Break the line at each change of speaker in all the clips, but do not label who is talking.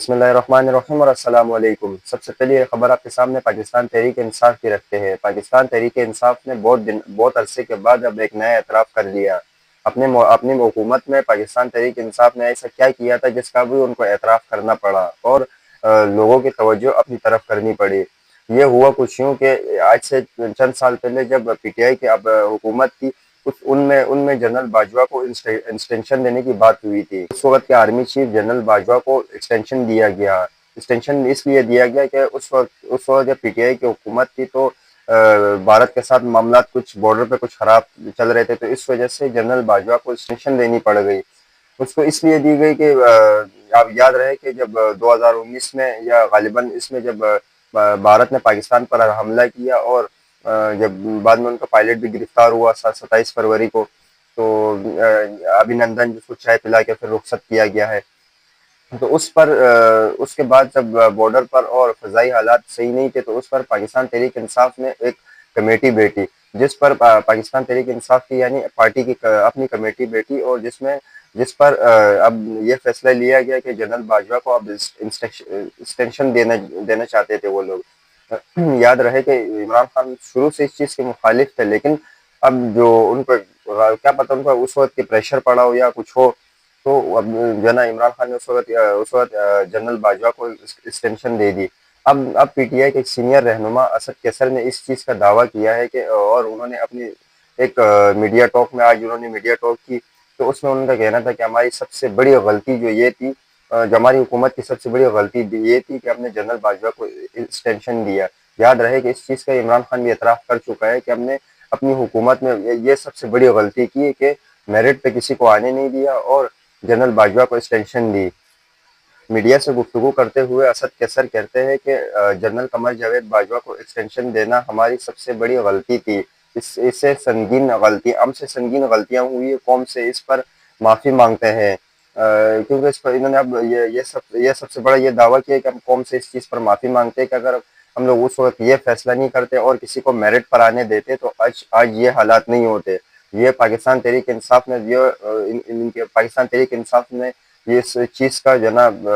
बिस्मिल्लाहिर्रहमानिर्रहीम और अस्सलाम वालेकुम। सबसे पहले ये खबर आपके सामने पाकिस्तान तहरीक इंसाफ की रखते हैं। पाकिस्तान तहरीक इंसाफ ने बहुत अरसे के बाद अब एक नया एतराफ़ कर लिया। अपनी हुकूमत में पाकिस्तान तहरीक इंसाफ ने ऐसा क्या किया था जिसका भी उनको एतराफ़ करना पड़ा और लोगों की तवज्जो अपनी तरफ करनी पड़ी। ये हुआ कुछ यूँ कि आज से चंद साल पहले जब पीटीआई की अब हुकूमत थी, उनमें उनमें जनरल बाजवा को एक्सटेंशन देने की बात हुई थी। उस वक्त के आर्मी चीफ जनरल बाजवा को एक्सटेंशन दिया गया। एक्सटेंशन इसलिए दिया गया कि उस वक्त जब पीटीआई की हुकूमत थी तो भारत के साथ मामला कुछ बॉर्डर पे कुछ खराब चल रहे थे, तो इस वजह से जनरल बाजवा को एक्सटेंशन देनी पड़ गई। उसको इसलिए दी गई कि आप याद रहे कि जब 2019 में या गालिबन इसमें जब भारत ने पाकिस्तान पर हमला किया और जब बाद में उनका पायलट भी गिरफ्तार हुआ 27 फरवरी को, तो अभिनंदन जिसको चाय पिला के फिर रुखसत किया गया है। तो उसके बाद जब बॉर्डर पर और फ़ज़ाई हालात सही नहीं थे, तो उस पर पाकिस्तान तहरीक इंसाफ ने एक कमेटी बैठी, जिस पर पाकिस्तान तहरीक इंसाफ की यानी पार्टी की अपनी कमेटी बैठी और जिस पर अब ये फैसला लिया गया कि जनरल बाजवा को अब एक्सटेंशन देना चाहते थे वो लोग। याद रहे कि इमरान खान शुरू से इस चीज़ के मुखालिफ थे, लेकिन अब जो उन पर क्या पता उनको उस वक्त के प्रेशर पड़ा हो या कुछ हो, तो अब जो ना इमरान खान ने उस वक्त जनरल बाजवा को एक्सटेंशन दे दी। अब पीटीआई के एक सीनियर रहनुमा असद कैसर ने इस चीज़ का दावा किया है कि और उन्होंने अपनी एक मीडिया टॉक में आज उन्होंने मीडिया टॉक की, तो उसमें उनका कहना था कि हमारी सबसे बड़ी गलती जो ये थी, जो हमारी हुकूमत की सबसे बड़ी गलती ये थी कि हमने जनरल बाजवा को एक्सटेंशन दिया। याद रहे कि इस चीज़ का इमरान खान भी एतराफ़ कर चुका है कि हमने अपनी हुकूमत में ये सबसे बड़ी गलती की कि मेरिट पे किसी को आने नहीं दिया और जनरल बाजवा को एक्सटेंशन दी। मीडिया से गुफ्तगू करते हुए असद कैसर कहते हैं कि जनरल कमर जावेद बाजवा को एक्सटेंशन देना हमारी सबसे बड़ी गलती थी। इससे संगीन गलती हमसे संगीन गलतियां हुई, कौम से इस पर माफ़ी मांगते हैं। क्योंकि इस पर इन्होंने अब ये सबसे बड़ा ये दावा किया कि हम कौम से इस चीज़ पर माफ़ी मांगते हैं कि अगर हम लोग उस वक्त ये फैसला नहीं करते और किसी को मेरिट पर आने देते तो आज ये हालात नहीं होते। ये पाकिस्तान तहरीक इंसाफ ने इनके पाकिस्तान तहरीक इंसाफ ने ये इस चीज़ का जनाब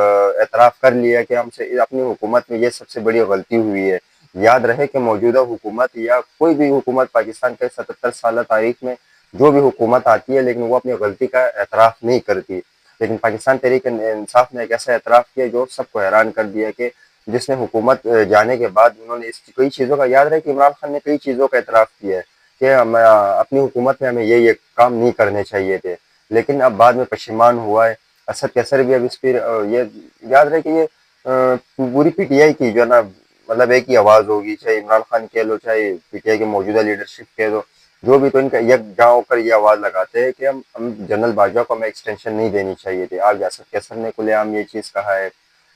एतराफ़ कर लिया कि हमसे अपनी हुकूमत में ये सबसे बड़ी गलती हुई है। याद रहे कि मौजूदा हुकूमत या कोई भी हुकूमत पाकिस्तान के 77 साल तारीख में जो भी हुकूमत आती है, लेकिन वो अपनी गलती का एतराफ़ नहीं करती। लेकिन पाकिस्तान तहरीक इंसाफ ने एक ऐसा एतराफ़ किया जो सबको हैरान कर दिया कि जिसने हुकूमत जाने के बाद उन्होंने इस कई चीज़ों का याद रहे कि इमरान खान ने कई चीज़ों का एतराफ़ किया है कि हम अपनी हुकूमत में हमें ये काम नहीं करने चाहिए थे, लेकिन अब बाद में पशेमान हुआ है। असद कैसर भी अब इस पर ये याद रहे कि ये पूरी पीटीआई की जो है ना, मतलब एक ही आवाज़ होगी, चाहे इमरान खान कह लो चाहे पीटीआई के मौजूदा लीडरशिप कह दो, जो भी, तो इनका यकजहाँ होकर ये आवाज़ लगाते हैं कि हम जनरल बाजवा को हमें एक्सटेंशन नहीं देनी चाहिए थी। आज असद कैसर ने खुलेआम ये चीज़ कहा है,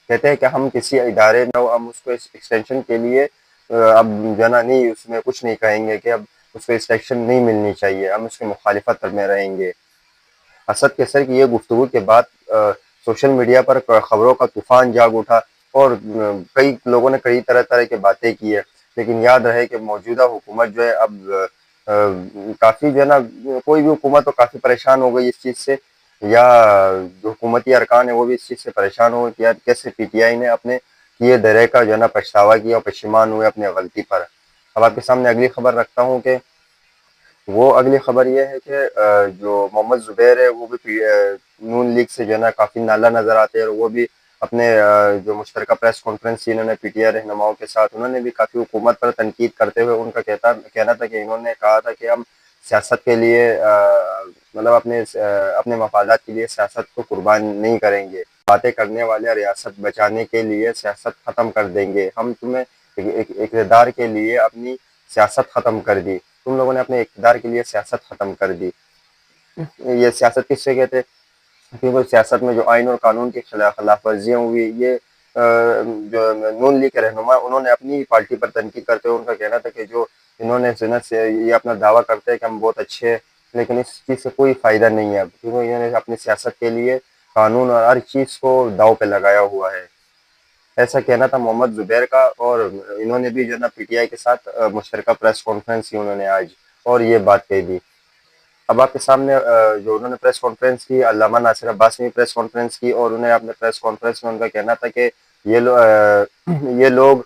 कहते हैं कि हम किसी इदारे में हो, हम उसको इस एक्सटेंशन के लिए अब जो है ना नहीं उसमें कुछ नहीं कहेंगे कि अब उसको एक्सटेंशन नहीं मिलनी चाहिए, हम उसकी मुखालिफत में रहेंगे। असद कैसर की ये गुफ्तगू के बाद सोशल मीडिया पर खबरों का तूफान जाग उठा और कई लोगों ने कई तरह तरह की बातें की है। लेकिन याद रहे कि मौजूदा हुकूमत जो है अब काफ़ी जो है ना, कोई भी हुकूमत तो काफ़ी परेशान हो गई इस चीज़ से, या जो हुकूमती अरकान है वो भी इस चीज़ से परेशान हो गए कि यार कैसे पीटीआई ने अपने किए दरे का जो है ना पछतावा किया और पशेमान हुए अपनी गलती पर। अब आपके सामने अगली खबर रखता हूँ कि वो अगली खबर ये है कि जो मोहम्मद ज़ुबैर है वो भी नून लीग से जो है ना काफ़ी नाला नज़र आते हैं और वो भी अपने जो मुश्तरका प्रेस कॉन्फ्रेंस थी इन्होंने पीटीआई रहनुमाओं के साथ, उन्होंने भी काफ़ी हुकूमत पर तनकीद करते हुए उनका कहना था कि इन्होंने कहा था कि हम सियासत के लिए मतलब अपने मफादात के लिए सियासत को कुर्बान नहीं करेंगे, बातें करने वाले रियासत बचाने के लिए सियासत ख़त्म कर देंगे, हम तुम्हें इक़्तिदार के लिए अपनी सियासत ख़त्म कर दी, तुम लोगों ने अपने इक़्तिदार के लिए सियासत ख़त्म कर दी। ये सियासत किससे कहते हैं? क्योंकि सियासत में जो आइन और कानून की खिलाफ वर्जियाँ हुई, ये जो नून लीग के रहनुमा उन्होंने अपनी पार्टी पर तनकीद करते हुए उनका कहना था कि जो इन्होंने सिनत से ये अपना दावा करते हैं कि हम बहुत अच्छे हैं, लेकिन इस चीज़ से कोई फ़ायदा नहीं है अब, क्योंकि इन्होंने अपनी सियासत के लिए कानून और हर चीज़ को दाव पे लगाया हुआ है। ऐसा कहना था मोहम्मद ज़ुबैर का और इन्होंने भी जो है ना पीटीआई के साथ मुश्तरका प्रेस कॉन्फ्रेंस की उन्होंने आज और ये बात कह दी। اب آپ کے سامنے جو انہوں نے پریس کانفرنس کی، علامہ ناصر عباس نے پریس کانفرنس کی، اور انہیں اپنے پریس کانفرنس میں ان کا کہنا تھا کہ یہ لوگ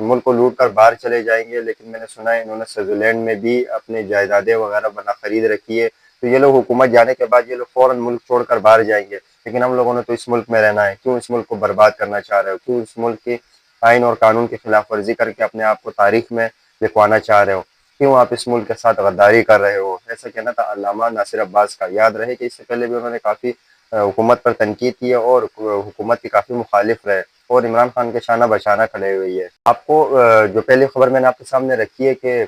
ملک کو لوٹ کر باہر چلے جائیں گے، لیکن میں نے سنا ہے انہوں نے سوئٹزرلینڈ میں بھی اپنی جائیدادیں وغیرہ بنا خرید رکھی ہے، تو یہ لوگ حکومت جانے کے بعد یہ لوگ فوراً ملک چھوڑ کر باہر جائیں گے، لیکن ہم لوگوں نے تو اس ملک میں رہنا ہے، کیوں اس ملک کو برباد کرنا چاہ رہے ہو، کیوں اس ملک کی آئین اور قانون کی خلاف ورزی کر کے اپنے آپ کو تاریخ میں لکھوانا چاہ رہے ہو، کیوں آپ اس ملک کے ساتھ غداری کر رہے ہو، ایسا کہنا تھا علامہ ناصر عباس کا۔ یاد رہے کہ اس سے پہلے بھی انہوں نے کافی حکومت پر تنقید کی ہے اور حکومت کی کافی مخالف رہے اور عمران خان کے شانہ بشانہ کھڑے ہوئی ہے۔ آپ کو جو پہلی خبر میں نے آپ کے سامنے رکھی ہے کہ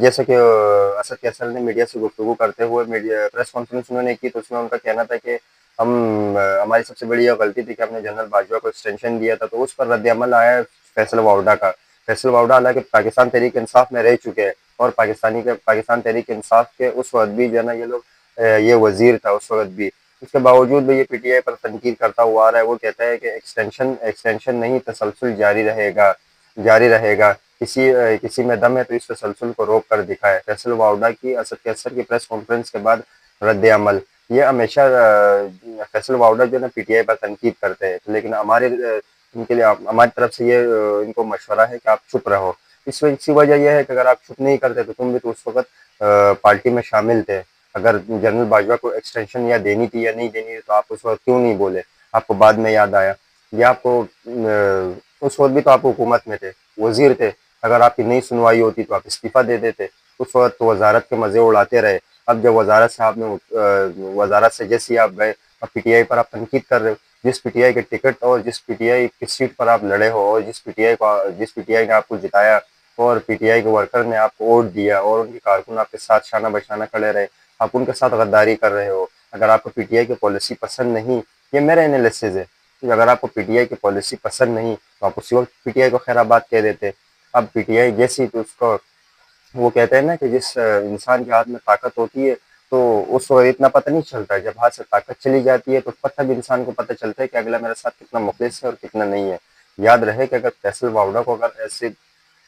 جیسے کہ اسد کیسر نے میڈیا سے گفتگو کرتے ہوئے پریس کانفرنس انہوں نے کی، تو اس میں ان کا کہنا تھا کہ ہماری سب سے بڑی یہ غلطی تھی کہ ہم نے جنرل باجوہ کو ایکسٹینشن دیا تھا، تو اس پر رد عمل آیا ہے فیصل واؤڈا کا۔ فیصل واؤڈا حالانکہ پاکستان تحریک انصاف میں رہ چکے ہیں، اور پاکستان تحریک انصاف کے اس وقت بھی جو ہے نا یہ وزیر تھا اس وقت بھی، اس کے باوجود بھی یہ پی ٹی آئی پر تنقید کرتا ہوا آ رہا ہے۔ وہ کہتا ہے کہ ایکسٹینشن نہیں، تسلسل جاری رہے گا، کسی میں دم ہے تو اس تسلسل کو روک کر دکھائے۔ فیصل واؤڈا کی اسد کیسر کی پریس کانفرنس کے بعد رد عمل، یہ ہمیشہ فیصل واؤڈا جو ہے نا پی ٹی آئی پر تنقید کرتے ہیں، لیکن ان کے لیے ہماری طرف سے یہ ان کو مشورہ ہے کہ آپ چپ رہو۔ اسی وجہ یہ ہے کہ اگر آپ چپ نہیں کرتے تو تم بھی تو اس وقت پارٹی میں شامل تھے، اگر جنرل باجوہ کو ایکسٹینشن یا دینی تھی یا نہیں دینی تھی تو آپ اس وقت کیوں نہیں بولے؟ آپ کو بعد میں یاد آیا؟ یا آپ کو اس وقت بھی تو آپ حکومت میں تھے، وزیر تھے، اگر آپ کی نہیں سنوائی ہوتی تو آپ استعفیٰ دے دیتے، اس وقت تو وزارت کے مزے اڑاتے رہے۔ اب جب وزارت سے جیسے آپ گئے، اب پی ٹی آئی پر آپ تنقید کر رہے ہو، جس پی ٹی آئی کے ٹکٹ اور جس پی ٹی آئی کی سیٹ پر آپ لڑے ہو، اور جس پی ٹی آئی نے آپ کو جتایا، اور پی ٹی آئی کے ورکر نے آپ کو ووٹ دیا، اور ان کے کارکن آپ کے ساتھ شانہ بشانہ کھڑے رہے، آپ ان کے ساتھ غداری کر رہے ہو۔ اگر آپ کو پی ٹی آئی کی پالیسی پسند نہیں، یہ میرا انالیسز ہے کہ اگر آپ کو پی ٹی آئی کی پالیسی پسند نہیں تو آپ اسی وقت پی ٹی آئی کو خیر آباد کہہ دیتے۔ اب پی ٹی آئی جیسی تو اس کو وہ کہتے ہیں نا کہ جس انسان کے ہاتھ میں طاقت ہوتی ہے تو اس وقت اتنا پتہ نہیں چلتا ہے، جب ہاتھ سے طاقت چلی جاتی ہے تو تب انسان کو پتہ چلتا ہے کہ اگلا میرے ساتھ کتنا مخلص ہے اور کتنا نہیں ہے۔ یاد رہے کہ اگر فیصل واؤڈا کو اگر ایسے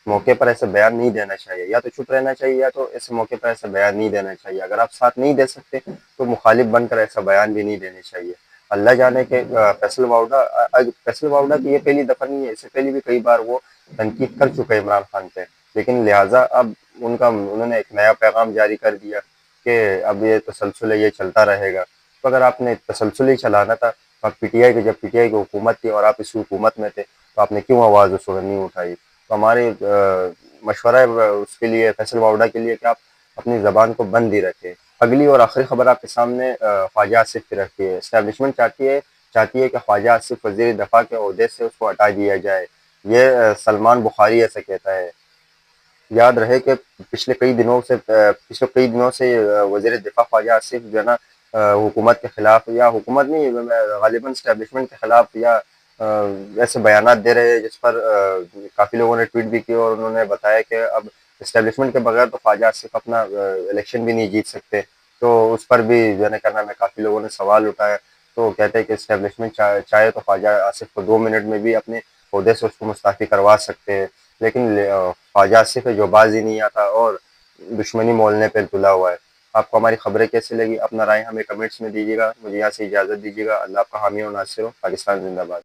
موقع پر ایسے بیان نہیں دینا چاہیے، یا تو چپ رہنا چاہیے، یا تو ایسے موقع پر ایسے بیان نہیں دینا چاہیے۔ اگر آپ ساتھ نہیں دے سکتے تو مخالف بن کر ایسا بیان بھی نہیں دینے چاہیے۔ اللہ جانے کہ فیصل واؤڈا کی یہ پہلی دفعہ نہیں ہے، اس سے پہلے بھی کئی بار وہ تنقید کر چکے عمران خان پہ، لیکن لہٰذا اب انہوں نے ایک نیا پیغام جاری کر دیا کہ اب یہ تسلسل ہے، یہ چلتا رہے گا۔ تو اگر آپ نے تسلسل ہی چلانا تھا، اب پی ٹی آئی کی حکومت تھی اور آپ اس حکومت میں تھے، تو آپ نے کیوں آواز اس وقت نہیں اٹھائی؟ تو ہمارے مشورہ ہے اس کے لیے، فیصل واؤڈا کے لیے، کہ آپ اپنی زبان کو بند ہی رکھیں۔ اگلی اور آخری خبر آپ کے سامنے خواجہ آصف کی رکھی ہے۔ اسٹیبلشمنٹ چاہتی ہے کہ خواجہ آصف وزیر دفاع کے عہدے سے اس کو ہٹا دیا جائے، یہ سلمان بخاری ایسا کہتا ہے۔ یاد رہے کہ پچھلے کئی دنوں سے وزیر دفاع خواجہ آصف جو ہے نا حکومت کے خلاف، یا حکومت نہیں، غالباً اسٹیبلشمنٹ کے خلاف، یا ایسے بیانات دے رہے ہیں جس پر کافی لوگوں نے ٹویٹ بھی کیا، اور انہوں نے بتایا کہ اب اسٹیبلشمنٹ کے بغیر تو خواجہ آصف اپنا الیکشن بھی نہیں جیت سکتے، تو اس پر بھی جو ہے نا کرنا میں کافی لوگوں نے سوال اٹھایا۔ تو کہتے ہیں کہ اسٹیبلشمنٹ چاہے تو خواجہ آصف کو 2 منٹ میں بھی اپنے عہدے سے اس کو مستعفی کروا سکتے ہیں، لیکن خواجہ آصف ہے جو باز ہی نہیں آتا اور دشمنی مولنے پہ تلا ہوا ہے۔ آپ کو ہماری خبریں کیسی لگی؟ اپنا رائے ہمیں کمنٹس میں دیجیے گا۔ مجھے یہاں سے اجازت دیجیے گا۔ اللہ آپ کا حامی و ناصر ہو۔ پاکستان زندہ باد۔